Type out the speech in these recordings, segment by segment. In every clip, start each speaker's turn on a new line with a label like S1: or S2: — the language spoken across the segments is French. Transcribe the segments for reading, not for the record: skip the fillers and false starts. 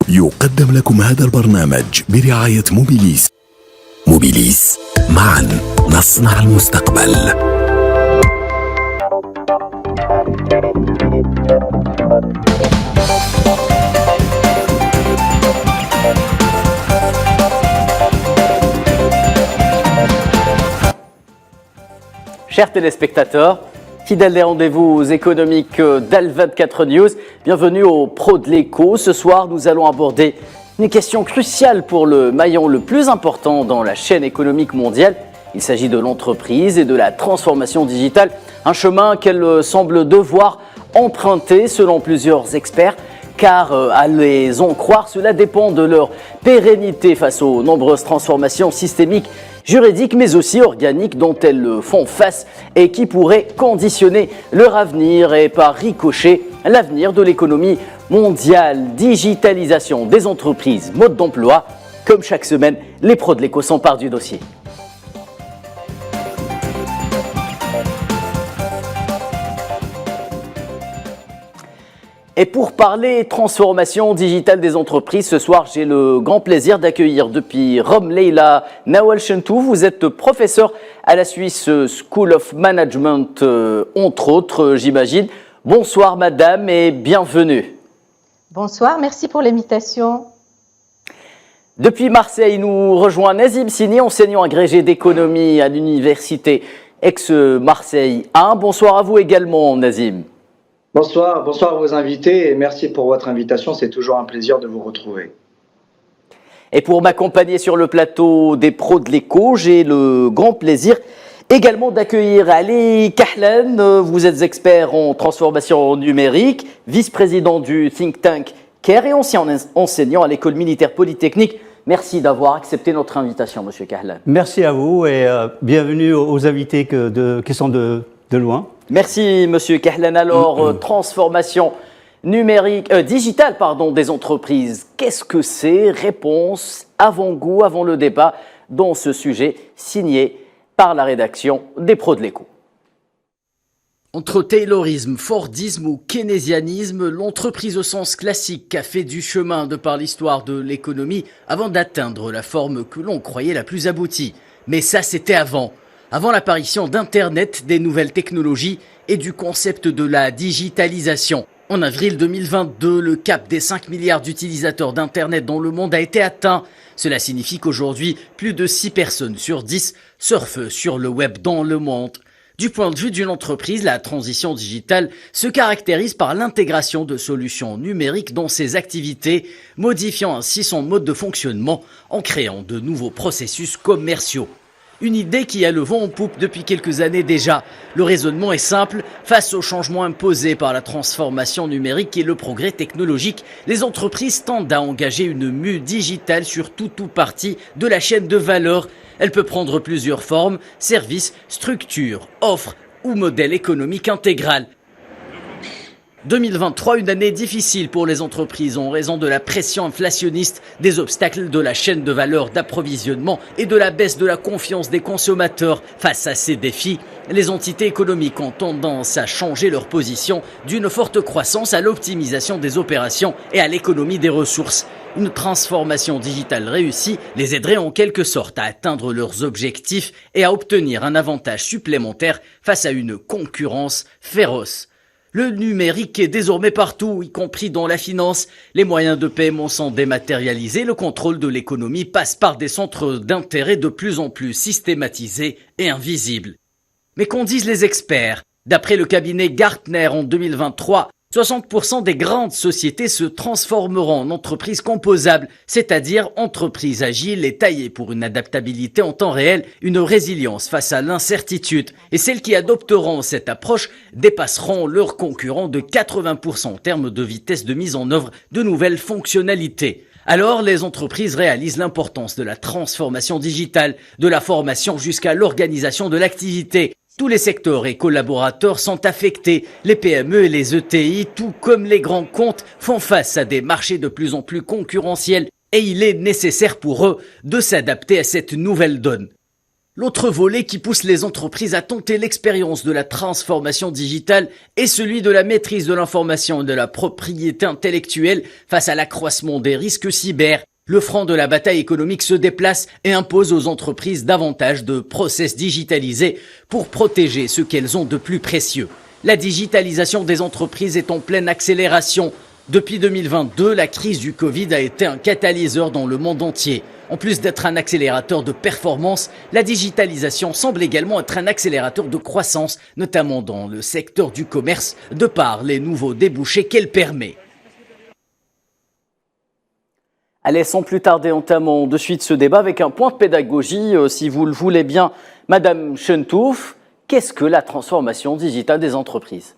S1: يقدم لكم هذا البرنامج برعاية موبيليس. موبيليس، معا نصنع المستقبل.
S2: Chers téléspectateurs, fidèles des rendez-vous économiques d'Al24 News, bienvenue au Pro de l'écho. Ce soir, nous allons aborder une question cruciale pour le maillon le plus important dans la chaîne économique mondiale. Il s'agit de l'entreprise et de la transformation digitale, un chemin qu'elle semble devoir emprunter selon plusieurs experts. Car à les en croire, cela dépend de leur pérennité face aux nombreuses transformations systémiques, juridiques mais aussi organiques dont elles font face et qui pourraient conditionner leur avenir et par ricochet l'avenir de l'économie mondiale. Digitalisation des entreprises, mode d'emploi, comme chaque semaine, les pros de l'écho s'emparent du dossier. Et pour parler transformation digitale des entreprises, ce soir, j'ai le grand plaisir d'accueillir depuis Rome Leila Nawal Chentou. Vous êtes professeur à la Swiss School of Management, entre autres, j'imagine. Bonsoir madame et bienvenue.
S3: Bonsoir, merci pour l'invitation.
S2: Depuis Marseille, nous rejoint Nazim Sini, enseignant agrégé d'économie à l'université Aix-Marseille 1. Bonsoir à vous également Nazim.
S4: Bonsoir à vos invités et merci pour votre invitation. C'est toujours un plaisir de vous retrouver.
S2: Et pour m'accompagner sur le plateau des pros de l'écho, j'ai le grand plaisir également d'accueillir Ali Kahlan. Vous êtes expert en transformation numérique, vice-président du think tank CARE et ancien enseignant à l'école militaire polytechnique. Merci d'avoir accepté notre invitation, monsieur Kahlan.
S5: Merci à vous et bienvenue aux invités qui sont de loin.
S2: Merci Monsieur Kahlan. Alors, transformation numérique, digitale des entreprises, qu'est-ce que c'est? Réponse avant-goût, avant le débat dans ce sujet signé par la rédaction des pros de l'écho. Entre taylorisme, fordisme ou keynésianisme, l'entreprise au sens classique a fait du chemin de par l'histoire de l'économie avant d'atteindre la forme que l'on croyait la plus aboutie. Mais ça, c'était avant l'apparition d'Internet, des nouvelles technologies et du concept de la digitalisation. En avril 2022, le cap des 5 milliards d'utilisateurs d'Internet dans le monde a été atteint. Cela signifie qu'aujourd'hui, plus de 6 personnes sur 10 surfent sur le web dans le monde. Du point de vue d'une entreprise, la transition digitale se caractérise par l'intégration de solutions numériques dans ses activités, modifiant ainsi son mode de fonctionnement en créant de nouveaux processus commerciaux. Une idée qui a le vent en poupe depuis quelques années déjà. Le raisonnement est simple. Face aux changements imposés par la transformation numérique et le progrès technologique, les entreprises tendent à engager une mue digitale sur tout ou partie de la chaîne de valeur. Elle peut prendre plusieurs formes, services, structures, offres ou modèle économique intégral. 2023, une année difficile pour les entreprises en raison de la pression inflationniste, des obstacles de la chaîne de valeur d'approvisionnement et de la baisse de la confiance des consommateurs. Face à ces défis, les entités économiques ont tendance à changer leur position d'une forte croissance à l'optimisation des opérations et à l'économie des ressources. Une transformation digitale réussie les aiderait en quelque sorte à atteindre leurs objectifs et à obtenir un avantage supplémentaire face à une concurrence féroce. Le numérique est désormais partout, y compris dans la finance. Les moyens de paiement sont dématérialisés, le contrôle de l'économie passe par des centres d'intérêt de plus en plus systématisés et invisibles. Mais qu'en disent les experts? D'après le cabinet Gartner en 2023, 60% des grandes sociétés se transformeront en entreprises composables, c'est-à-dire entreprises agiles et taillées pour une adaptabilité en temps réel, une résilience face à l'incertitude. Et celles qui adopteront cette approche dépasseront leurs concurrents de 80% en termes de vitesse de mise en œuvre de nouvelles fonctionnalités. Alors, les entreprises réalisent l'importance de la transformation digitale, de la formation jusqu'à l'organisation de l'activité. Tous les secteurs et collaborateurs sont affectés. Les PME et les ETI, tout comme les grands comptes, font face à des marchés de plus en plus concurrentiels et il est nécessaire pour eux de s'adapter à cette nouvelle donne. L'autre volet qui pousse les entreprises à tenter l'expérience de la transformation digitale est celui de la maîtrise de l'information et de la propriété intellectuelle face à l'accroissement des risques cyber. Le front de la bataille économique se déplace et impose aux entreprises davantage de process digitalisés pour protéger ce qu'elles ont de plus précieux. La digitalisation des entreprises est en pleine accélération. Depuis 2022, la crise du Covid a été un catalyseur dans le monde entier. En plus d'être un accélérateur de performance, la digitalisation semble également être un accélérateur de croissance, notamment dans le secteur du commerce, de par les nouveaux débouchés qu'elle permet. Allez, sans plus tarder, entamons de suite ce débat avec un point de pédagogie, si vous le voulez bien. Madame Chentouf, qu'est-ce que la transformation digitale des entreprises ?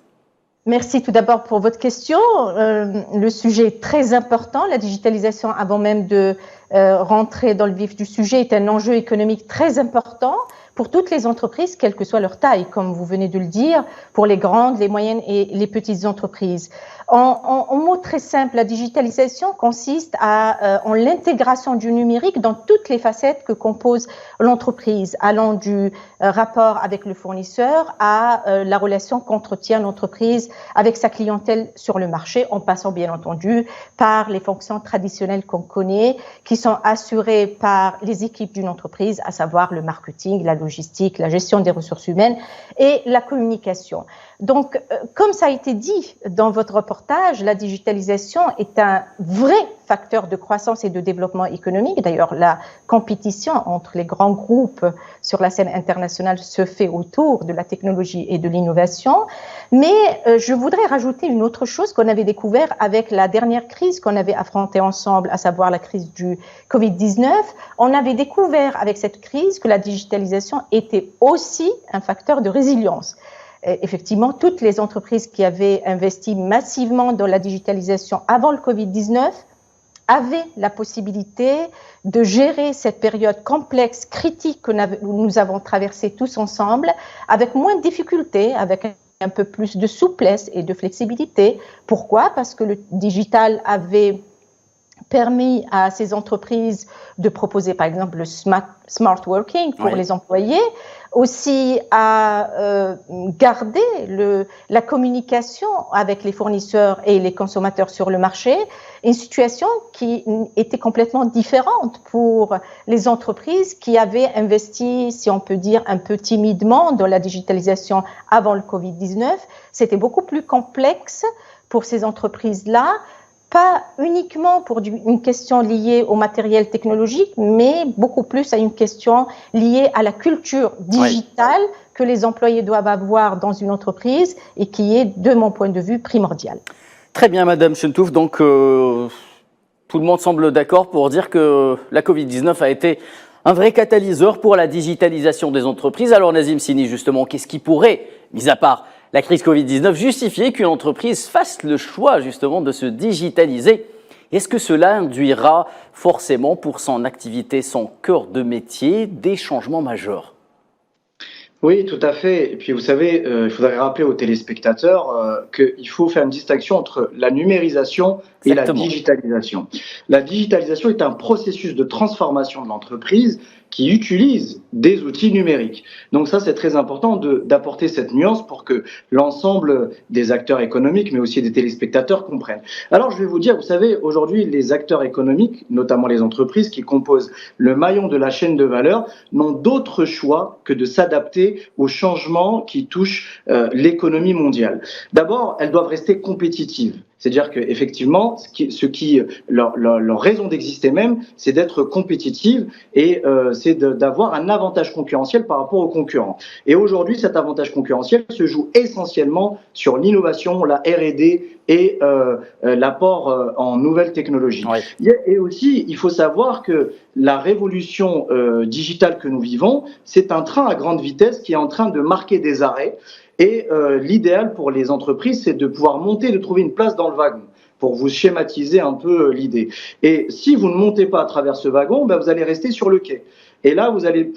S3: Merci tout d'abord pour votre question. Le sujet est très important. La digitalisation, avant même de rentrer dans le vif du sujet, est un enjeu économique très important pour toutes les entreprises, quelle que soit leur taille, comme vous venez de le dire, pour les grandes, les moyennes et les petites entreprises. En mots très simples, la digitalisation consiste en l'intégration du numérique dans toutes les facettes que compose l'entreprise, allant du rapport avec le fournisseur à la relation qu'entretient l'entreprise avec sa clientèle sur le marché, en passant bien entendu par les fonctions traditionnelles qu'on connaît, qui sont assurées par les équipes d'une entreprise, à savoir le marketing, la logistique, la gestion des ressources humaines et la communication. Donc, comme ça a été dit dans votre reportage, la digitalisation est un vrai facteur de croissance et de développement économique. D'ailleurs, la compétition entre les grands groupes sur la scène internationale se fait autour de la technologie et de l'innovation. Mais je voudrais rajouter une autre chose qu'on avait découvert avec la dernière crise qu'on avait affrontée ensemble, à savoir la crise du Covid-19. On avait découvert avec cette crise que la digitalisation était aussi un facteur de résilience. Effectivement, toutes les entreprises qui avaient investi massivement dans la digitalisation avant le Covid-19 avaient la possibilité de gérer cette période complexe, critique que nous avons traversée tous ensemble, avec moins de difficultés, avec un peu plus de souplesse et de flexibilité. Pourquoi ? Parce que le digital avait permis à ces entreprises de proposer, par exemple, le smart working pour les employés, aussi à garder la communication avec les fournisseurs et les consommateurs sur le marché, une situation qui était complètement différente pour les entreprises qui avaient investi, si on peut dire, un peu timidement dans la digitalisation avant le Covid-19. C'était beaucoup plus complexe pour ces entreprises-là, pas uniquement pour une question liée au matériel technologique, mais beaucoup plus à une question liée à la culture digitale que les employés doivent avoir dans une entreprise et qui est, de mon point de vue, primordiale.
S2: Très bien, Madame Chentouf. Donc, tout le monde semble d'accord pour dire que la Covid-19 a été un vrai catalyseur pour la digitalisation des entreprises. Alors, Nazim Sini, justement, qu'est-ce qui pourrait, mis à part la crise Covid-19, justifier qu'une entreprise fasse le choix justement de se digitaliser? Est-ce que cela induira forcément pour son activité, son cœur de métier, des changements majeurs?
S4: Oui, tout à fait. Et puis, vous savez, il faudrait rappeler aux téléspectateurs qu'il faut faire une distinction entre la numérisation et la digitalisation. La digitalisation est un processus de transformation de l'entreprise qui utilise des outils numériques. Donc ça, c'est très important d'apporter cette nuance pour que l'ensemble des acteurs économiques, mais aussi des téléspectateurs comprennent. Alors, je vais vous dire, vous savez, aujourd'hui, les acteurs économiques, notamment les entreprises qui composent le maillon de la chaîne de valeur, n'ont d'autre choix que de s'adapter aux changements qui touchent l'économie mondiale. D'abord, elles doivent rester compétitives. C'est-à-dire qu'effectivement, leur raison d'exister même, c'est d'être compétitive et c'est d'avoir un avantage concurrentiel par rapport aux concurrents. Et aujourd'hui, cet avantage concurrentiel se joue essentiellement sur l'innovation, la R&D et l'apport en nouvelles technologies. Oui. Et aussi, il faut savoir que la révolution digitale que nous vivons, c'est un train à grande vitesse qui est en train de marquer des arrêts. Et l'idéal pour les entreprises, c'est de pouvoir monter, de trouver une place dans le wagon, pour vous schématiser un peu l'idée. Et si vous ne montez pas à travers ce wagon, ben vous allez rester sur le quai. Et là, vous allez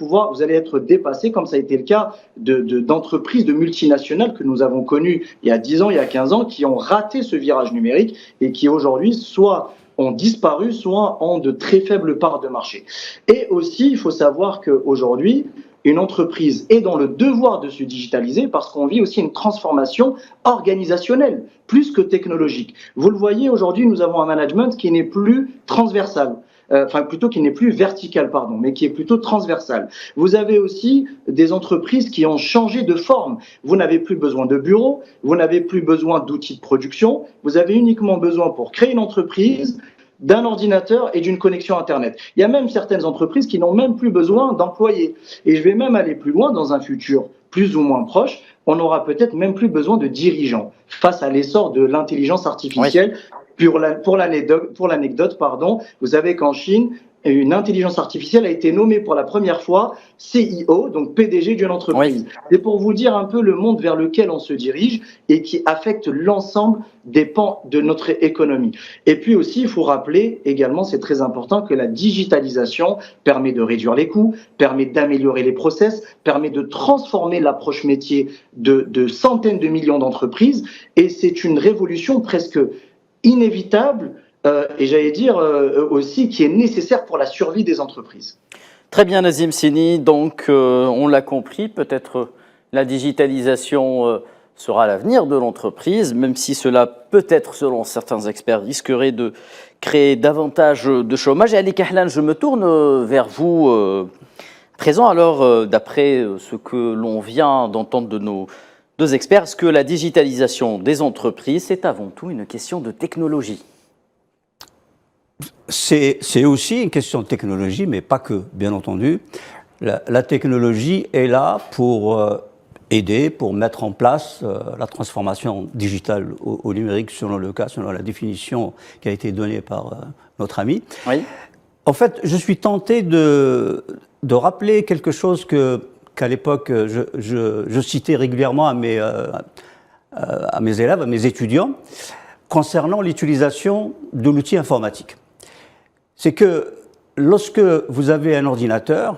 S4: être dépassé, comme ça a été le cas d'entreprises, de multinationales que nous avons connues il y a 10 ans, il y a 15 ans, qui ont raté ce virage numérique et qui aujourd'hui soit ont disparu, soit ont de très faibles parts de marché. Et aussi, il faut savoir qu'aujourd'hui, une entreprise est dans le devoir de se digitaliser parce qu'on vit aussi une transformation organisationnelle, plus que technologique. Vous le voyez, aujourd'hui, nous avons un management qui n'est plus transversal. Enfin plutôt qui n'est plus vertical, pardon, mais qui est plutôt transversal. Vous avez aussi des entreprises qui ont changé de forme. Vous n'avez plus besoin de bureaux, vous n'avez plus besoin d'outils de production, vous avez uniquement besoin pour créer une entreprise d'un ordinateur et d'une connexion Internet. Il y a même certaines entreprises qui n'ont même plus besoin d'employés. Et je vais même aller plus loin dans un futur plus ou moins proche, on n'aura peut-être même plus besoin de dirigeants face à l'essor de l'intelligence artificielle. Oui. Pour l'anecdote, vous savez qu'en Chine, une intelligence artificielle a été nommée pour la première fois CIO, donc PDG d'une entreprise. Oui. C'est pour vous dire un peu le monde vers lequel on se dirige et qui affecte l'ensemble des pans de notre économie. Et puis aussi, il faut rappeler également, c'est très important, que la digitalisation permet de réduire les coûts, permet d'améliorer les process, permet de transformer l'approche métier de centaines de millions d'entreprises, et c'est une révolution presque inévitable et j'allais dire aussi qui est nécessaire pour la survie des entreprises.
S2: Très bien Nazim Sini, donc on l'a compris, peut-être la digitalisation sera l'avenir de l'entreprise, même si cela peut-être, selon certains experts, risquerait de créer davantage de chômage. Et Ali Kahlan, je me tourne vers vous présent. Alors, d'après ce que l'on vient d'entendre de nos deux experts, est-ce que la digitalisation des entreprises, c'est avant tout une question de technologie ?
S5: C'est aussi une question de technologie, mais pas que, bien entendu. La technologie est là pour aider, pour mettre en place la transformation digitale au numérique, selon le cas, selon la définition qui a été donnée par notre ami.
S2: Oui.
S5: En fait, je suis tenté de rappeler quelque chose qu'à l'époque, je citais régulièrement à mes élèves, à mes étudiants, concernant l'utilisation de l'outil informatique. C'est que lorsque vous avez un ordinateur,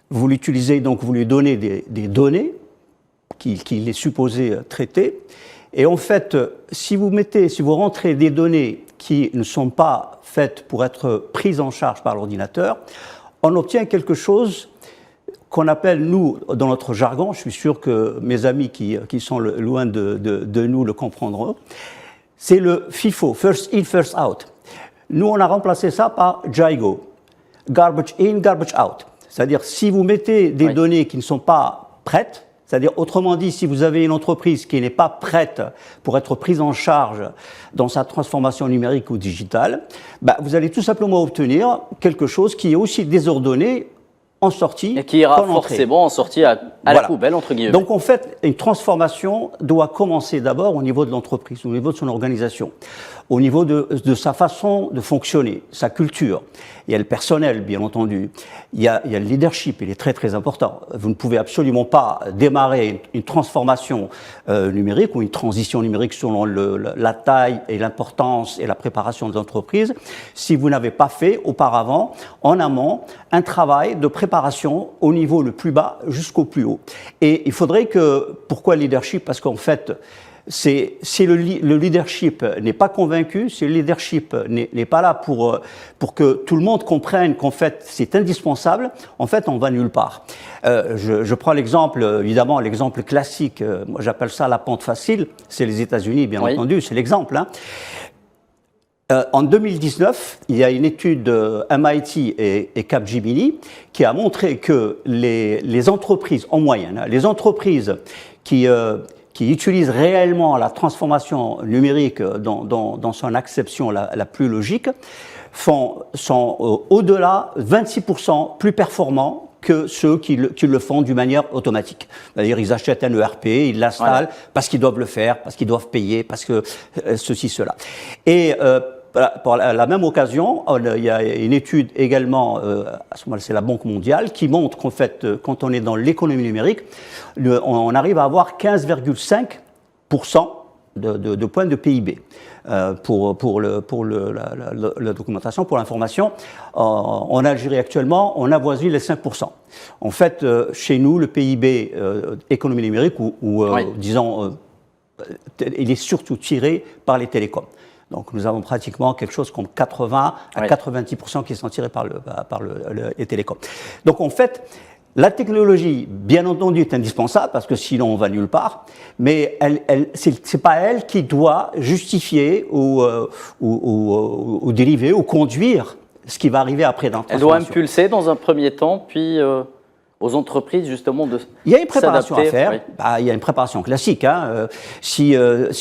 S5: vous l'utilisez, donc vous lui donnez des données qu'il est supposé traiter, et en fait, si vous rentrez des données qui ne sont pas faites pour être prises en charge par l'ordinateur, on obtient quelque chose qu'on appelle, nous, dans notre jargon, je suis sûr que mes amis qui sont loin de nous le comprendront, c'est le FIFO, First In, First Out. Nous, on a remplacé ça par JIGO, Garbage In, Garbage Out. C'est-à-dire, si vous mettez des données qui ne sont pas prêtes, c'est-à-dire, autrement dit, si vous avez une entreprise qui n'est pas prête pour être prise en charge dans sa transformation numérique ou digitale, vous allez tout simplement obtenir quelque chose qui est aussi désordonné en sortie.
S2: Et qui ira forcément en sortie à la poubelle, entre guillemets.
S5: Donc, en fait, une transformation doit commencer d'abord au niveau de l'entreprise, au niveau de son organisation, au niveau de sa façon de fonctionner, sa culture. Il y a le personnel, bien entendu. Il y a le leadership, il est très, très important. Vous ne pouvez absolument pas démarrer une transformation numérique ou une transition numérique selon la taille et l'importance et la préparation de l'entreprise si vous n'avez pas fait auparavant, en amont, un travail de préparation au niveau le plus bas jusqu'au plus haut. Et il faudrait que... Pourquoi le leadership ? Parce qu'en fait, si le leadership n'est pas convaincu, si le leadership n'est pas là pour que tout le monde comprenne qu'en fait c'est indispensable, en fait on va nulle part. Je prends l'exemple, évidemment l'exemple classique, moi j'appelle ça la pente facile, c'est les États-Unis bien entendu, c'est l'exemple. En 2019, il y a une étude MIT et Capgemini qui a montré que les entreprises en moyenne, les entreprises qui utilisent réellement la transformation numérique dans son acception la plus logique, sont au-delà 26% plus performants que ceux qui le font d'une manière automatique. C'est-à-dire, ils achètent un ERP, ils l'installent parce qu'ils doivent le faire, parce qu'ils doivent payer, parce que ceci, cela. Et pour la même occasion, il y a une étude également, à ce moment-là, c'est la Banque mondiale, qui montre qu'en fait, quand on est dans l'économie numérique, on arrive à avoir 15,5% de points de PIB. Pour la documentation, pour l'information, en Algérie actuellement, on avoisine les 5%. En fait, chez nous, le PIB économie numérique, disons, il est surtout tiré par les télécoms. Donc nous avons pratiquement quelque chose comme 80 à 90% qui sont tirés par les télécoms. Donc en fait, La technologie, bien entendu, est indispensable parce que sinon on va nulle part, mais c'est pas elle qui doit justifier ou dériver ou conduire ce qui va arriver après dans la
S2: transformation. Elle doit impulser dans un premier temps, puis aux entreprises justement de s'adapter.
S5: Il y a une préparation à faire. Oui. Il y a une préparation classique. Hein. Si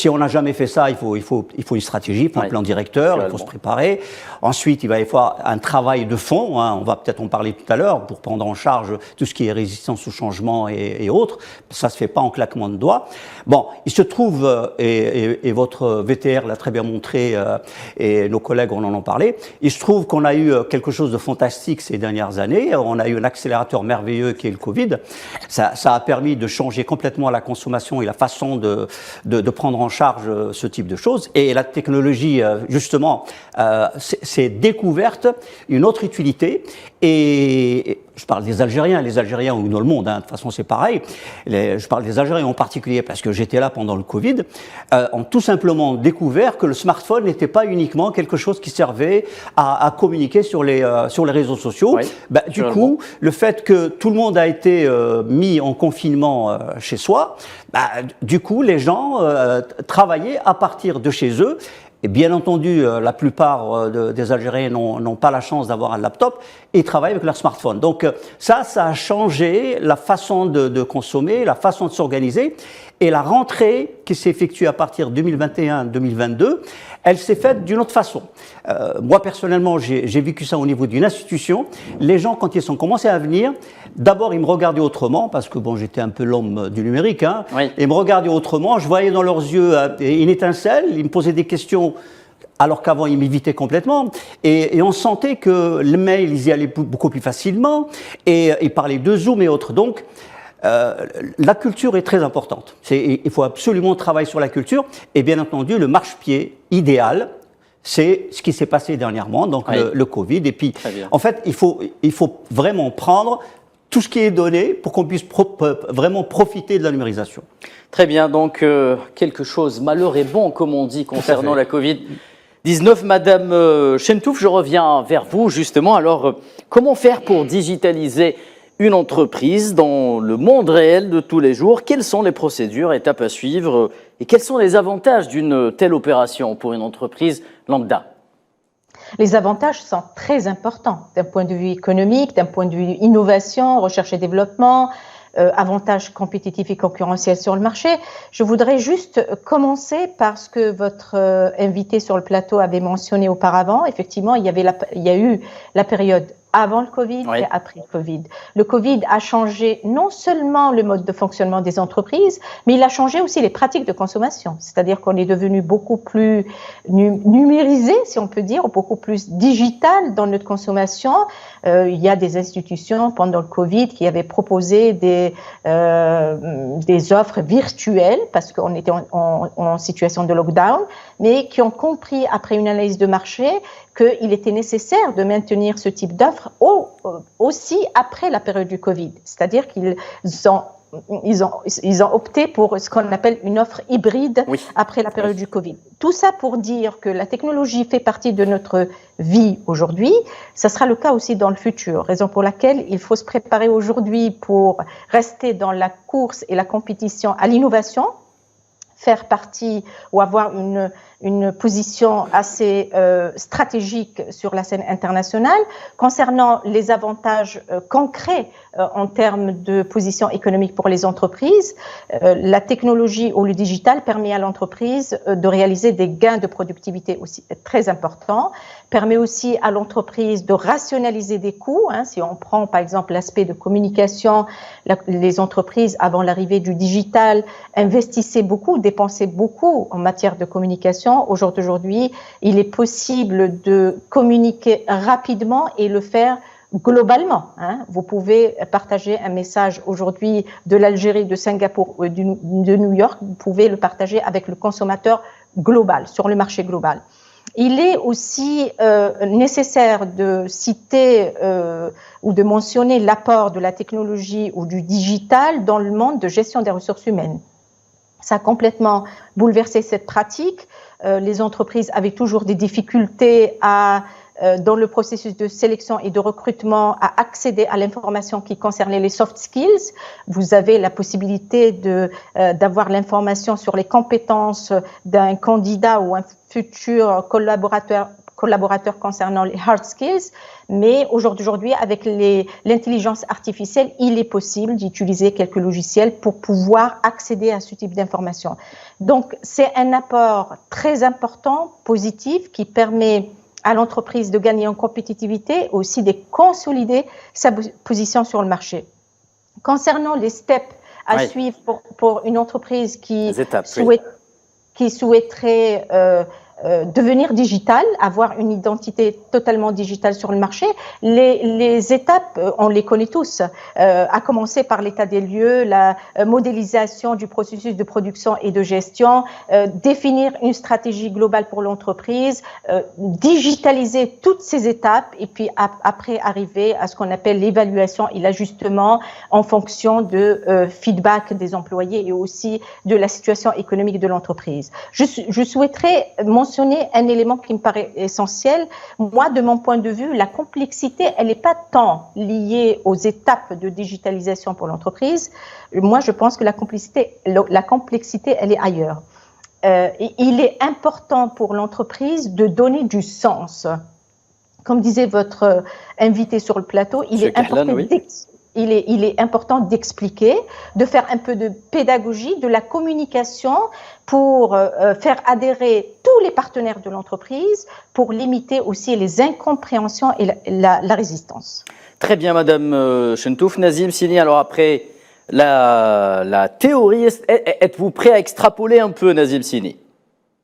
S5: on n'a jamais fait ça, il faut une stratégie, un plan directeur, il faut se préparer. Ensuite, il va y avoir un travail de fond. Hein. On va peut-être en parler tout à l'heure pour prendre en charge tout ce qui est résistance au changement et autres. Ça se fait pas en claquement de doigts. Bon, il se trouve et votre VTR l'a très bien montré et nos collègues en ont parlé. Il se trouve qu'on a eu quelque chose de fantastique ces dernières années. On a eu un accélérateur merveilleux qui est le Covid. Ça a permis de changer complètement la consommation et la façon de prendre en charge ce type de choses. Et la technologie, justement, s'est découverte une autre utilité. Et je parle des Algériens ou dans le monde, hein, de toute façon c'est pareil. Je parle des Algériens en particulier parce que j'étais là pendant le Covid, ont tout simplement découvert que le smartphone n'était pas uniquement quelque chose qui servait à communiquer sur les réseaux sociaux. Oui, du coup, le fait que tout le monde a été mis en confinement chez soi, du coup les gens travaillaient à partir de chez eux. Et bien entendu, la plupart des Algériens n'ont pas la chance d'avoir un laptop et travaillent avec leur smartphone. Donc ça a changé la façon de consommer, la façon de s'organiser. Et la rentrée qui s'est effectuée à partir de 2021-2022, elle s'est faite d'une autre façon. Moi, personnellement, j'ai vécu ça au niveau d'une institution. Les gens, quand ils ont commencé à venir, d'abord, ils me regardaient autrement, parce que bon, j'étais un peu l'homme du numérique, hein. Oui. Ils me regardaient autrement. Je voyais dans leurs yeux une étincelle. Ils me posaient des questions alors qu'avant, ils m'évitaient complètement. Et on sentait que le mail, ils y allaient beaucoup plus facilement. Et ils parlaient de Zoom et autres. Donc, la culture est très importante. Il faut absolument travailler sur la culture. Et bien entendu, le marchepied idéal, c'est ce qui s'est passé dernièrement, donc oui. le Covid. Et puis, en fait, il faut vraiment prendre tout ce qui est donné pour qu'on puisse vraiment profiter de la numérisation.
S2: Très bien, donc quelque chose, malheur est bon, comme on dit, concernant la Covid-19. Madame Chentouf, je reviens vers vous justement. Alors, comment faire pour digitaliser une entreprise dans le monde réel de tous les jours? Quelles sont les procédures, étapes à suivre et quels sont les avantages d'une telle opération pour une entreprise lambda?
S3: Les avantages sont très importants d'un point de vue économique, d'un point de vue innovation, recherche et développement, avantages compétitifs et concurrentiels sur le marché. Je voudrais juste commencer par ce que votre invité sur le plateau avait mentionné auparavant. Effectivement, il y a eu la période avant le Covid et après le Covid. Le Covid a changé non seulement le mode de fonctionnement des entreprises, mais il a changé aussi les pratiques de consommation. C'est-à-dire qu'on est devenu beaucoup plus numérisé, si on peut dire, ou beaucoup plus digital dans notre consommation. Il y a des institutions pendant le Covid qui avaient proposé des offres virtuelles parce qu'on était en situation de lockdown, mais qui ont compris après une analyse de marché qu'il était nécessaire de maintenir ce type d'offres aussi après la période du Covid. C'est-à-dire qu'ils ont opté pour ce qu'on appelle une offre hybride après la période du Covid. Tout ça pour dire que la technologie fait partie de notre vie aujourd'hui. Ça sera le cas aussi dans le futur. Raison pour laquelle il faut se préparer aujourd'hui pour rester dans la course et la compétition à l'innovation, faire partie ou avoir une position assez stratégique sur la scène internationale. Concernant les avantages concrets en termes de position économique pour les entreprises, la technologie ou le digital permet à l'entreprise de réaliser des gains de productivité aussi très importants, permet aussi à l'entreprise de rationaliser des coûts. Si on prend par exemple l'aspect de communication, les entreprises avant l'arrivée du digital investissaient beaucoup, dépensaient beaucoup en matière de communication. Aujourd'hui, il est possible de communiquer rapidement et le faire globalement. Vous pouvez partager un message aujourd'hui de l'Algérie, de Singapour, de New York. Vous pouvez le partager avec le consommateur global, sur le marché global. Il est aussi nécessaire de citer ou de mentionner l'apport de la technologie ou du digital dans le monde de gestion des ressources humaines. Ça a complètement bouleversé cette pratique. Les entreprises avaient toujours des difficultés à dans le processus de sélection et de recrutement à accéder à l'information qui concernait les soft skills. Vous avez la possibilité d'avoir l'information sur les compétences d'un candidat ou un futur collaborateur concernant les hard skills, mais aujourd'hui, avec l'intelligence artificielle, il est possible d'utiliser quelques logiciels pour pouvoir accéder à ce type d'informations. Donc, c'est un apport très important, positif, qui permet à l'entreprise de gagner en compétitivité, aussi de consolider sa position sur le marché. Concernant les steps à suivre pour une entreprise qui souhaiterait devenir digital, avoir une identité totalement digitale sur le marché. Les étapes, on les connaît tous, à commencer par l'état des lieux, la modélisation du processus de production et de gestion, définir une stratégie globale pour l'entreprise, digitaliser toutes ces étapes et puis après arriver à ce qu'on appelle l'évaluation et l'ajustement en fonction de feedback des employés et aussi de la situation économique de l'entreprise. Je souhaiterais mentionner un élément qui me paraît essentiel. Moi, de mon point de vue, la complexité, elle n'est pas tant liée aux étapes de digitalisation pour l'entreprise. Moi, je pense que la complexité, elle est ailleurs. Il est important pour l'entreprise de donner du sens. Comme disait votre invité sur le plateau, il est important d'expliquer, de faire un peu de pédagogie, de la communication pour faire adhérer tous les partenaires de l'entreprise, pour limiter aussi les incompréhensions et la résistance.
S2: Très bien, Madame Chentouf. Nazim Sini, alors après la théorie, êtes-vous prêt à extrapoler un peu, Nazim Sini?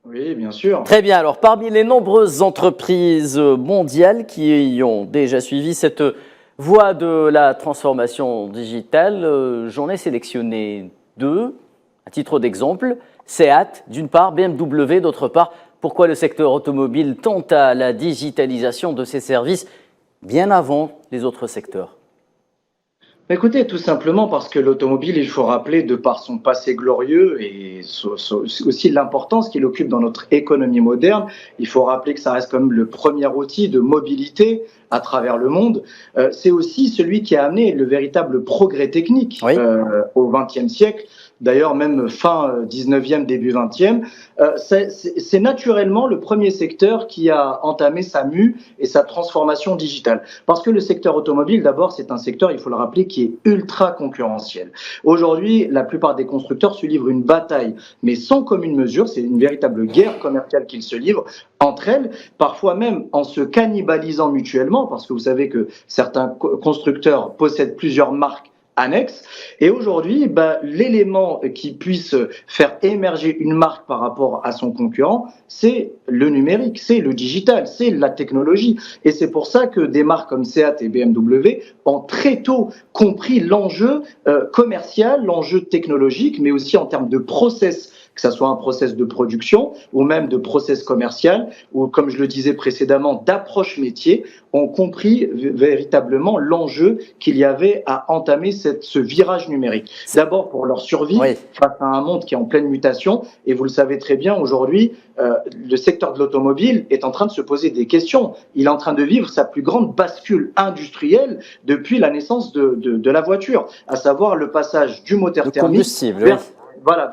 S4: Oui, bien sûr.
S2: Très bien, alors parmi les nombreuses entreprises mondiales qui ont déjà suivi cette voie de la transformation digitale, j'en ai sélectionné 2, à titre d'exemple. SEAT, d'une part, BMW, d'autre part. Pourquoi le secteur automobile tente à la digitalisation de ses services bien avant les autres secteurs?
S4: Écoutez, tout simplement parce que l'automobile, il faut rappeler, de par son passé glorieux et aussi l'importance qu'il occupe dans notre économie moderne, il faut rappeler que ça reste comme le premier outil de mobilité à travers le monde. C'est aussi celui qui a amené le véritable progrès technique au XXe siècle. D'ailleurs, même fin 19e, début 20e, c'est naturellement le premier secteur qui a entamé sa mue et sa transformation digitale. Parce que le secteur automobile, d'abord, c'est un secteur, il faut le rappeler, qui est ultra concurrentiel. Aujourd'hui, la plupart des constructeurs se livrent une bataille, mais sans commune mesure. C'est une véritable guerre commerciale qu'ils se livrent entre elles, parfois même en se cannibalisant mutuellement, parce que vous savez que certains constructeurs possèdent plusieurs marques annexes. Et aujourd'hui, l'élément qui puisse faire émerger une marque par rapport à son concurrent, c'est le numérique, c'est le digital, c'est la technologie. Et c'est pour ça que des marques comme SEAT et BMW ont très tôt compris l'enjeu commercial, l'enjeu technologique, mais aussi en termes de process, que ce soit un process de production ou même de process commercial, ou comme je le disais précédemment, d'approche métier, ont compris véritablement l'enjeu qu'il y avait à entamer ce virage numérique. D'abord pour leur survie face à un monde qui est en pleine mutation, et vous le savez très bien, aujourd'hui, le secteur de l'automobile est en train de se poser des questions. Il est en train de vivre sa plus grande bascule industrielle depuis la naissance de la voiture, à savoir le passage du moteur thermique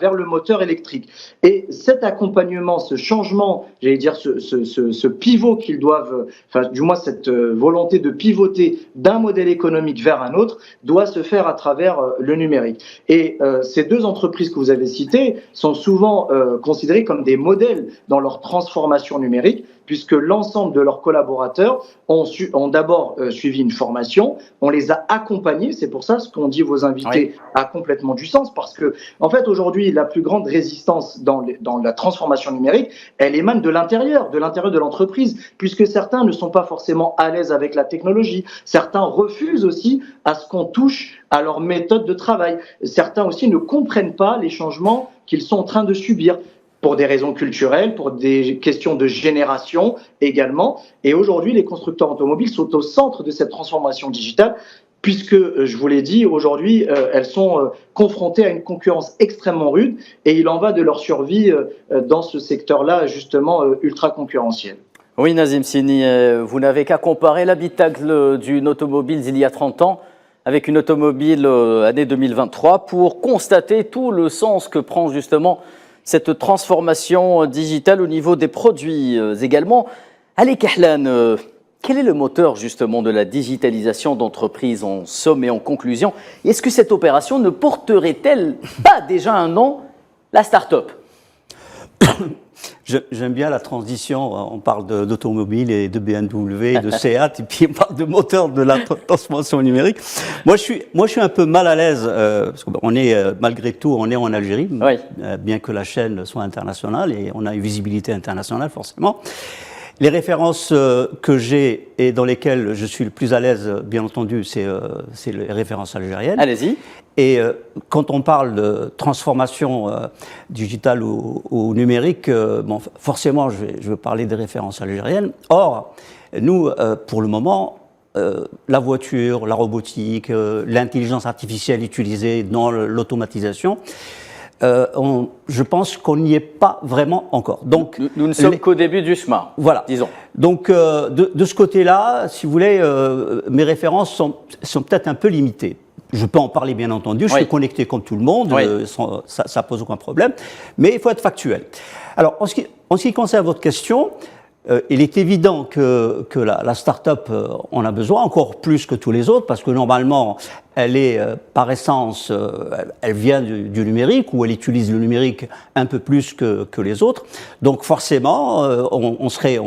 S4: vers le moteur électrique. Et cet accompagnement, ce changement, j'allais dire ce pivot qu'ils doivent, enfin du moins cette volonté de pivoter d'un modèle économique vers un autre, doit se faire à travers le numérique. Et ces deux entreprises que vous avez citées sont souvent considérées comme des modèles dans leur transformation numérique, puisque l'ensemble de leurs collaborateurs ont d'abord suivi une formation, on les a accompagnés, c'est pour ça ce qu'ont dit vos invités a complètement du sens, parce que en fait aujourd'hui la plus grande résistance dans la transformation numérique, elle émane de l'intérieur de l'entreprise, puisque certains ne sont pas forcément à l'aise avec la technologie, certains refusent aussi à ce qu'on touche à leur méthode de travail, certains aussi ne comprennent pas les changements qu'ils sont en train de subir, pour des raisons culturelles, pour des questions de génération également. Et aujourd'hui, les constructeurs automobiles sont au centre de cette transformation digitale, puisque, je vous l'ai dit, aujourd'hui, elles sont confrontées à une concurrence extrêmement rude, et il en va de leur survie dans ce secteur-là, justement, ultra concurrentiel.
S2: Oui, Nazim Sini, vous n'avez qu'à comparer l'habitacle d'une automobile d'il y a 30 ans avec une automobile année 2023 pour constater tout le sens que prend justement cette transformation digitale au niveau des produits également. Ali Kahlan, quel est le moteur justement de la digitalisation d'entreprise en somme et en conclusion? Est-ce que cette opération ne porterait-elle pas déjà un nom, la start-up?
S5: J'aime bien la transition, on parle d'automobile et de BMW, de Seat, et puis on parle de moteur de la transformation numérique. Moi, je suis un peu mal à l'aise, parce qu'on est, malgré tout, on est en Algérie, oui. Bien que la chaîne soit internationale, et on a une visibilité internationale, forcément. Les références que j'ai et dans lesquelles je suis le plus à l'aise, bien entendu, c'est les références algériennes.
S2: Allez-y.
S5: Et quand on parle de transformation digitale ou numérique, bon, forcément, je vais parler des références algériennes. Or, nous, pour le moment, la voiture, la robotique, l'intelligence artificielle utilisée dans l'automatisation, je pense qu'on n'y est pas vraiment encore. Donc,
S2: nous ne sommes qu'au début du chemin,
S5: voilà.
S2: Disons.
S5: Donc, de ce côté-là, si vous voulez, mes références sont peut-être un peu limitées. Je peux en parler, bien entendu, je suis connecté comme tout le monde, ça pose aucun problème, mais il faut être factuel. Alors, en ce qui concerne votre question, il est évident que la start-up en a besoin, encore plus que tous les autres, parce que normalement, elle est, par essence, elle vient du numérique, ou elle utilise le numérique un peu plus que les autres. Donc forcément, on serait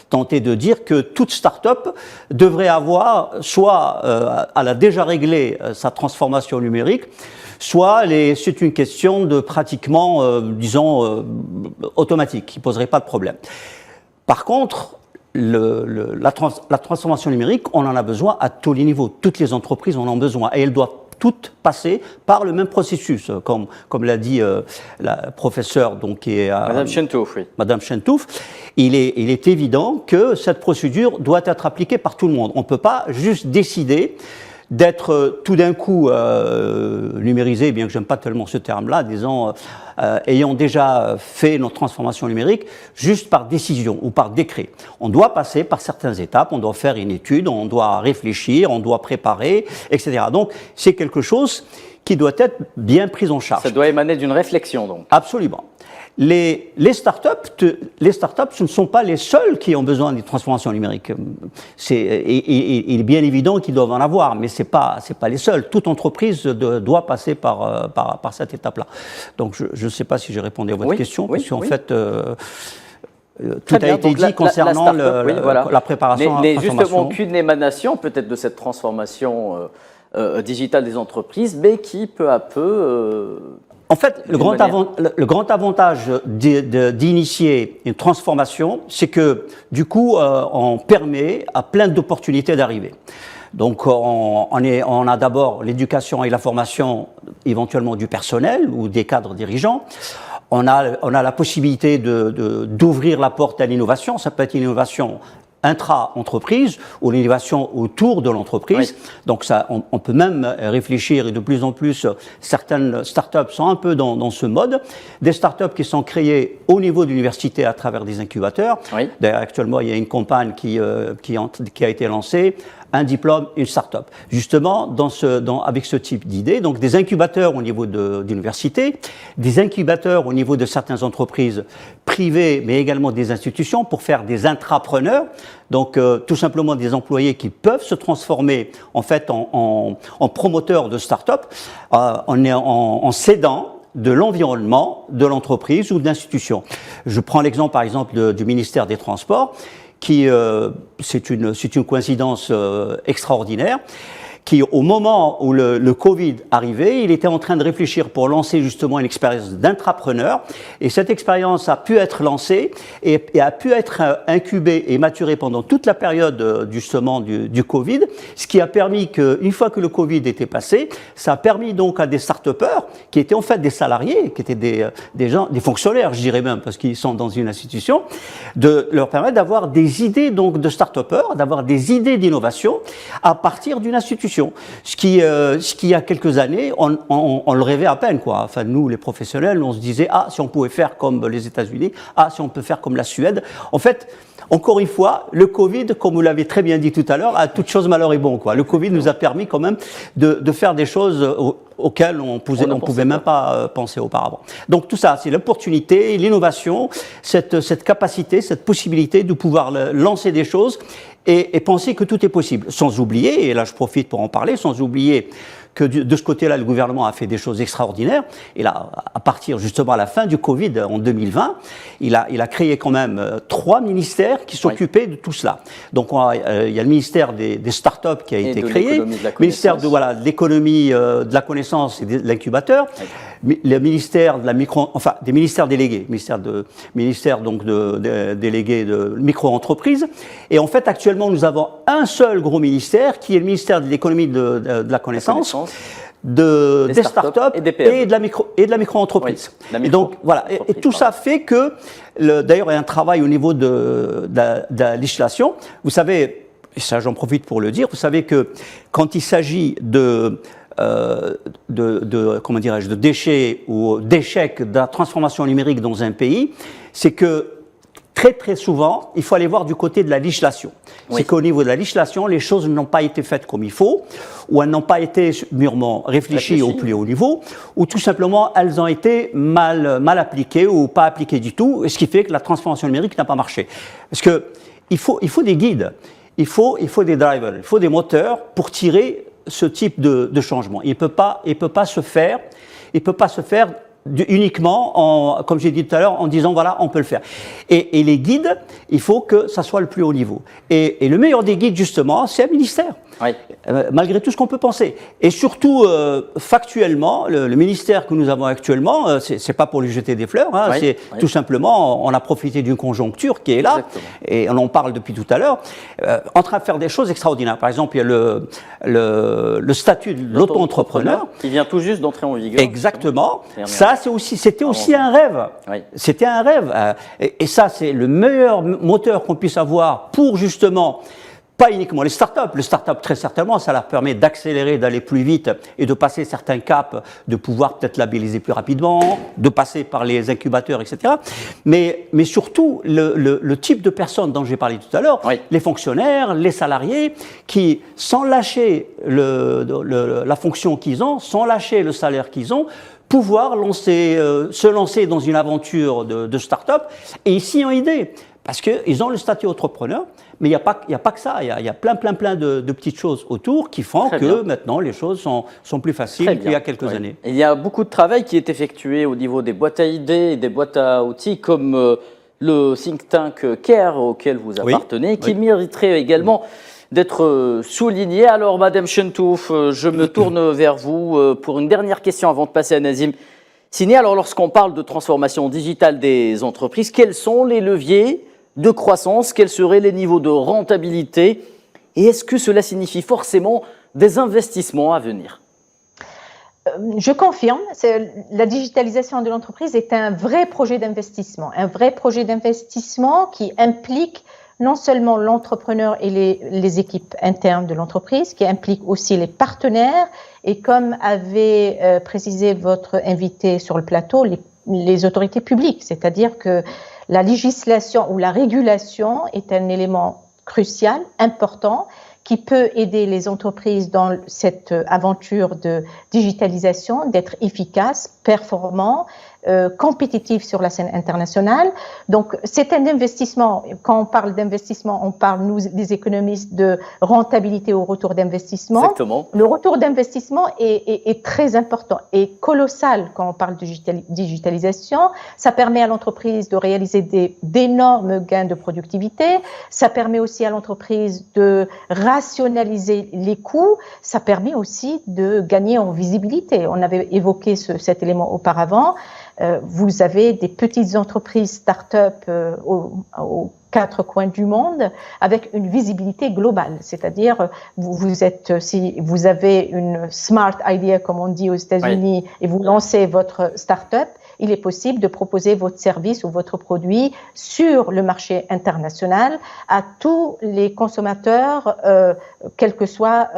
S5: tenté de dire que toute start-up devrait avoir, soit elle a déjà réglé sa transformation numérique, soit c'est une question de pratiquement, disons, automatique, qui ne poserait pas de problème. Par contre, la transformation numérique, on en a besoin à tous les niveaux. Toutes les entreprises en ont besoin et elles doivent toutes passer par le même processus, comme l'a dit la professeure, donc qui est
S2: Madame Chentouf, oui.
S5: Madame Chentouf. Il est évident que cette procédure doit être appliquée par tout le monde. On ne peut pas juste décider d'être tout d'un coup numérisé, bien que j'aime pas tellement ce terme-là, disons, ayant déjà fait notre transformation numérique, juste par décision ou par décret. On doit passer par certaines étapes, on doit faire une étude, on doit réfléchir, on doit préparer, etc. Donc, c'est quelque chose qui doit être bien pris en charge.
S2: Ça doit émaner d'une réflexion, donc.
S5: Absolument. Les startups, ce ne sont pas les seuls qui ont besoin d'une transformation numérique. Il est bien évident qu'ils doivent en avoir, mais c'est pas les seuls. Toute entreprise doit passer par cette étape-là. Donc, je ne sais pas si j'ai répondu à votre question, parce qu'en fait, tout a été dit concernant la préparation.
S2: Mais justement, qu'une émanation peut-être de cette transformation digitale des entreprises, mais qui peu à peu...
S5: En fait, le grand avantage d'initier une transformation, c'est que, du coup, on permet à plein d'opportunités d'arriver. Donc, on a d'abord l'éducation et la formation, éventuellement du personnel ou des cadres dirigeants. On a la possibilité d'ouvrir la porte à l'innovation. Ça peut être une innovation intra-entreprise ou l'innovation autour de l'entreprise. Oui. Donc ça, on peut même réfléchir, et de plus en plus, certaines startups sont un peu dans ce mode. Des startups qui sont créées au niveau de l'université à travers des incubateurs. Oui. D'ailleurs, actuellement, il y a une campagne qui a été lancée, un diplôme, une start-up. Justement, avec ce type d'idée, donc des incubateurs au niveau d'université, des incubateurs au niveau de certaines entreprises privées, mais également des institutions pour faire des intrapreneurs. Donc, tout simplement des employés qui peuvent se transformer, en fait, en promoteurs de start-up, en s'aidant de l'environnement, de l'entreprise ou de l'institution. Je prends l'exemple, par exemple, du ministère des Transports, qui c'est une coïncidence extraordinaire, qui au moment où le Covid arrivait, il était en train de réfléchir pour lancer justement une expérience d'intrapreneur, et cette expérience a pu être lancée et a pu être incubée et maturée pendant toute la période justement du Covid, ce qui a permis qu'une fois que le Covid était passé, ça a permis donc à des start-upers qui étaient en fait des salariés, qui étaient des gens, des fonctionnaires, je dirais même, parce qu'ils sont dans une institution, de leur permettre d'avoir des idées donc de start-upers, d'avoir des idées d'innovation à partir d'une institution. discussion. Ce qui il y a quelques années, on le rêvait à peine, quoi. Enfin, nous, les professionnels, on se disait, ah, si on pouvait faire comme les États-Unis, ah, si on peut faire comme la Suède. En fait, encore une fois, le Covid, comme vous l'avez très bien dit tout à l'heure, à toute chose malheur est bon, quoi. Le Covid nous a permis quand même de faire des choses auxquelles on pouvait même pas penser auparavant. Donc tout ça, c'est l'opportunité, l'innovation, cette capacité, cette possibilité de pouvoir lancer des choses et penser que tout est possible. Sans oublier, et là je profite pour en parler, sans oublier que de ce côté-là, le gouvernement a fait des choses extraordinaires. Et là, à partir justement à la fin du Covid, en 2020, il a créé quand même 3 ministères qui s'occupaient de tout cela. Donc il y a le ministère des startups qui a été créé, le ministère de l'économie, de la connaissance et de l'incubateur, le ministère de la des ministères délégués, ministère donc délégués de micro-entreprises. Et en fait, actuellement, nous avons un seul gros ministère qui est le ministère de l'économie de la connaissance. Des startups et de la micro-entreprise.
S6: Oui,
S5: et donc voilà, et tout ça fait que, d'ailleurs, il y a un travail au niveau de la législation. Vous savez, et ça j'en profite pour le dire, vous savez que quand il s'agit comment dirais-je, de déchets ou d'échecs de la transformation numérique dans un pays, c'est que très très souvent, il faut aller voir du côté de la législation. Oui. C'est qu'au niveau de la législation, les choses n'ont pas été faites comme il faut, ou elles n'ont pas été mûrement réfléchies au plus haut niveau, ou tout simplement elles ont été mal appliquées ou pas appliquées du tout, ce qui fait que la transformation numérique n'a pas marché. Parce que il faut des guides, il faut des drivers, il faut des moteurs pour tirer ce type de changement. Il peut pas se faire uniquement, comme j'ai dit tout à l'heure, en disant voilà, on peut le faire. Et les guides, il faut que ça soit le plus haut niveau. Et le meilleur des guides, justement, c'est un ministère. Oui. Malgré tout ce qu'on peut penser. Et surtout, factuellement, le ministère que nous avons actuellement, c'est pas pour lui jeter des fleurs, hein, c'est tout simplement, on a profité d'une conjoncture qui est là, et on en parle depuis tout à l'heure, en train de faire des choses extraordinaires. Par exemple, il y a le statut de l'auto-entrepreneur.
S6: Qui vient tout juste d'entrer en vigueur.
S5: Exactement. Ça, c'était aussi un rêve. Oui. C'était un rêve. Et ça, c'est le meilleur moteur qu'on puisse avoir pour justement, pas uniquement les startups. Les startups, très certainement, ça leur permet d'accélérer, d'aller plus vite et de passer certains caps, de pouvoir peut-être labelliser plus rapidement, de passer par les incubateurs, etc. Mais surtout, le type de personnes dont j'ai parlé tout à l'heure, les fonctionnaires, les salariés, qui, sans lâcher la fonction qu'ils ont, sans lâcher le salaire qu'ils ont, pouvoir se lancer dans une aventure de start-up et ici ont idée. Parce qu'ils ont le statut entrepreneur, mais il n'y a pas que ça. Il y a plein de petites choses autour qui font que maintenant les choses sont plus faciles qu'il y a quelques années.
S6: Et il y a beaucoup de travail qui est effectué au niveau des boîtes à idées et des boîtes à outils comme le think tank CARE auquel vous appartenez, qui mériterait également d'être souligné. Alors, Madame Chentouf, je me tourne vers vous pour une dernière question avant de passer à Nazim Sini. Alors, lorsqu'on parle de transformation digitale des entreprises, quels sont les leviers de croissance? Quels seraient les niveaux de rentabilité? Et est-ce que cela signifie forcément des investissements à venir?
S3: Je confirme, la digitalisation de l'entreprise est un vrai projet d'investissement qui implique non seulement l'entrepreneur et les équipes internes de l'entreprise, qui impliquent aussi les partenaires et comme avait précisé votre invité sur le plateau, les autorités publiques, c'est-à-dire que la législation ou la régulation est un élément crucial, important, qui peut aider les entreprises dans cette aventure de digitalisation, d'être efficaces, performants, compétitifs sur la scène internationale. Donc, c'est un investissement. Quand on parle d'investissement, on parle, nous, les économistes, de rentabilité au retour d'investissement.
S6: Exactement.
S3: Le retour d'investissement est très important et colossal quand on parle de digitalisation. Ça permet à l'entreprise de réaliser d'énormes gains de productivité. Ça permet aussi à l'entreprise de rationaliser les coûts. Ça permet aussi de gagner en visibilité. On avait évoqué cet élément auparavant. Vous avez des petites entreprises start-up aux 4 coins du monde avec une visibilité globale. C'est-à-dire, si vous avez une smart idea, comme on dit aux États-Unis, et vous lancez votre start-up, il est possible de proposer votre service ou votre produit sur le marché international à tous les consommateurs, quel que soit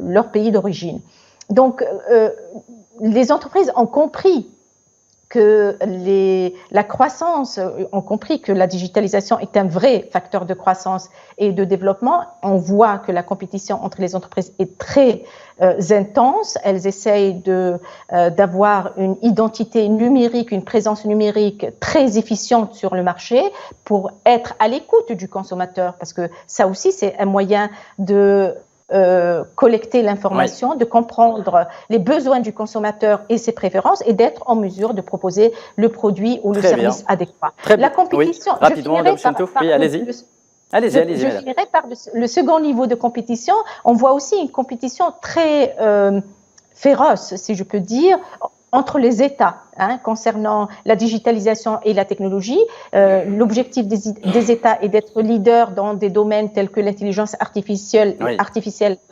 S3: leur pays d'origine. Donc, les entreprises ont compris que la croissance, ont compris que la digitalisation est un vrai facteur de croissance et de développement. On voit que la compétition entre les entreprises est très intense. Elles essayent d'avoir une identité numérique, une présence numérique très efficiente sur le marché pour être à l'écoute du consommateur, parce que ça aussi, c'est un moyen de collecter l'information, de comprendre les besoins du consommateur et ses préférences et d'être en mesure de proposer le produit ou le service adéquat.
S6: La compétition, oui. Rapidement, Madame Chentouf, oui, allez-y.
S3: Je finirai par le second niveau de compétition. On voit aussi une compétition très féroce, si je peux dire, entre les États, concernant la digitalisation et la technologie. L'objectif des États est d'être leader dans des domaines tels que l'intelligence artificielle,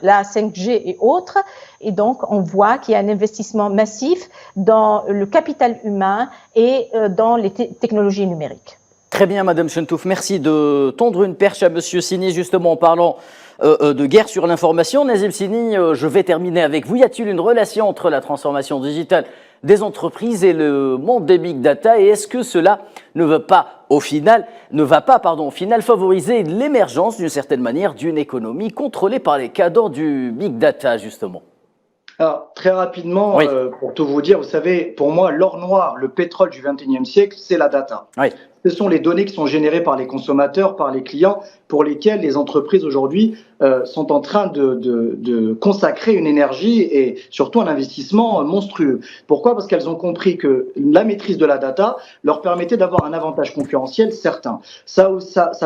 S3: la 5G et autres. Et donc, on voit qu'il y a un investissement massif dans le capital humain et dans les technologies numériques.
S6: Très bien, Madame Chentouf. Merci de tendre une perche à Monsieur Sini, justement, en parlant de guerre sur l'information. Nazim Sini, je vais terminer avec vous. Y a-t-il une relation entre la transformation digitale des entreprises et le monde des big data, et est-ce que cela ne va pas au final favoriser l'émergence d'une certaine manière d'une économie contrôlée par les cadres du big data, justement?
S4: Alors, très rapidement, oui. Pour tout vous dire, vous savez, pour moi, l'or noir, le pétrole du XXIe siècle, c'est la data. Oui. Ce sont les données qui sont générées par les consommateurs, par les clients, pour lesquels les entreprises aujourd'hui sont en train de consacrer une énergie et surtout un investissement monstrueux. Pourquoi? Parce qu'elles ont compris que la maîtrise de la data leur permettait d'avoir un avantage concurrentiel certain. Ça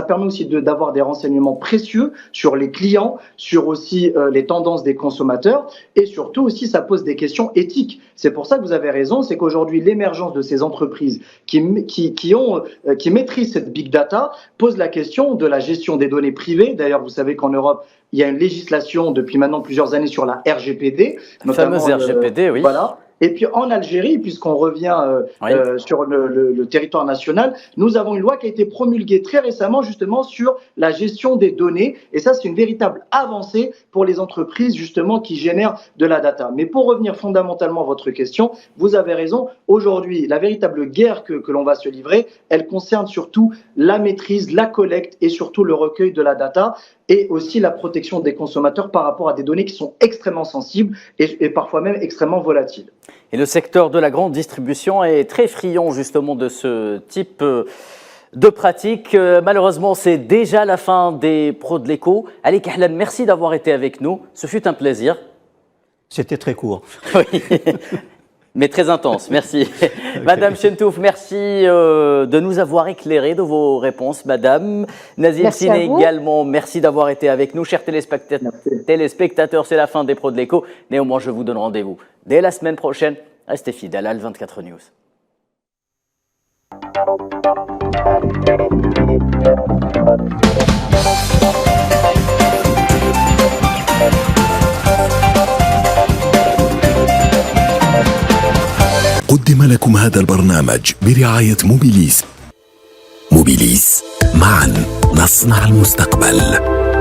S4: permet aussi d'avoir des renseignements précieux sur les clients, sur aussi les tendances des consommateurs, et surtout aussi ça pose des questions éthiques. C'est pour ça que vous avez raison, c'est qu'aujourd'hui l'émergence de ces entreprises qui maîtrisent cette big data pose la question de la gestion des données privées. D'ailleurs, vous savez qu'en Europe, il y a une législation depuis maintenant plusieurs années sur la RGPD.
S6: La fameuse RGPD, oui.
S4: Voilà. Et puis en Algérie, puisqu'on revient sur le territoire national, nous avons une loi qui a été promulguée très récemment justement sur la gestion des données. Et ça, c'est une véritable avancée pour les entreprises justement qui génèrent de la data. Mais pour revenir fondamentalement à votre question, vous avez raison. Aujourd'hui, la véritable guerre que l'on va se livrer, elle concerne surtout la maîtrise, la collecte et surtout le recueil de la data, et aussi la protection des consommateurs par rapport à des données qui sont extrêmement sensibles et parfois même extrêmement volatiles.
S6: Et le secteur de la grande distribution est très friand justement de ce type de pratique. Malheureusement, c'est déjà la fin des pros de l'écho. Ali Kahlan, merci d'avoir été avec nous. Ce fut un plaisir.
S5: C'était très court.
S6: Oui. Mais très intense, merci. Okay. Madame Chentouf, merci de nous avoir éclairé de vos réponses, Madame. Nazim Sini également, merci d'avoir été avec nous. Chers téléspectateurs, c'est la fin des pros de l'écho. Néanmoins, je vous donne rendez-vous dès la semaine prochaine. Restez fidèles à Al24 News.
S1: قدم لكم هذا البرنامج برعاية موبيليس. موبيليس، معا نصنع المستقبل.